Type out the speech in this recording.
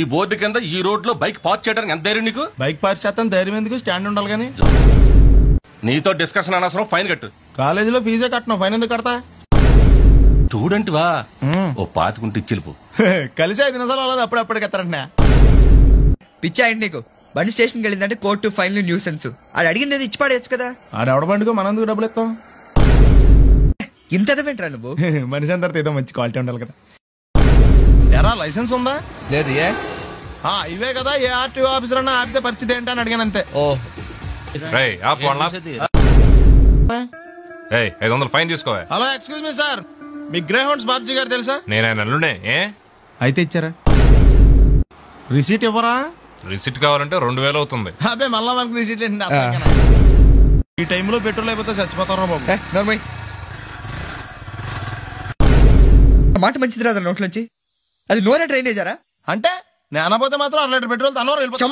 ఈ బోర్డు కింద ఈ రోడ్ లో బైక్ పార్క్ చేయడానికి ఎంత ధైర్యం నీకు? బైక్ పార్క్ చేస్తాను ధైర్యం ఎందుకు, స్టాండ్ ఉండాలి కానీ. నీతో డిస్కషన్ అనవసరం, ఫైన్ కట్టు. కాలేజీలో ఫీజే కట్టను, ఫైన్ ఎందుకు కడతా? స్టూడెంట్ వా, ఓ పాతికుంటే ఇచ్చిలుపు. కలిసి 5 నిమిషాలు అవ్వదు, అప్పుడప్పటికి ఎత్తారంటే. పిచ్చాయండి నీకు. బండి స్టేషన్కి వెళ్ళిందంటే కోర్టు, ఫైన్లు, న్యూసెన్స్. అది అడిగింది ఇచ్చి పాడేయచ్చు కదా. ఆడెవడ బండికో మనందుకు డబ్బులు ఇస్తాం. ఇంత ఎదవేంట్రా నువ్వు? మనిషి అందరితో ఏదో మంచి క్వాలిటీ ఉండాలి కదా. ఎరా లైసెన్స్ ఉందా? లేదు. ఏ ఇవే కదా, ఏ ఆర్టీఓ ఆఫీసర్ అన్నా ఆపితే పరిస్థితి ఏంటి అని అడిగాను అంతే. ఓ 500 ఫైన్ తీసుకో. హలో, ఎక్స్క్యూజ్ మీ సార్, మీ గ్రే హౌండ్స్ బాబ్జీ గారు తెలుసా? నేను నల్లునే. అయితే ఇచ్చారా? రిసీట్ ఇవ్వరా? రిసిట్ కావాలంటే 2000 అవుతుంది. అబ్బే మళ్ళా మనకి రిసీట్ ఏంటి? ఈ టైంలో పెట్రోల్ అయిపోతే చచ్చిపోతారా బాబు. నార్మల్ మాట మంచిది రాదా నోట్లోంచి. అది నోరే డ్రైనేజారా? అంటే నేను అనబోతే మాత్రం 1 లీటర్ పెట్రోల్ తనవారు వెళ్ళిపోతాం.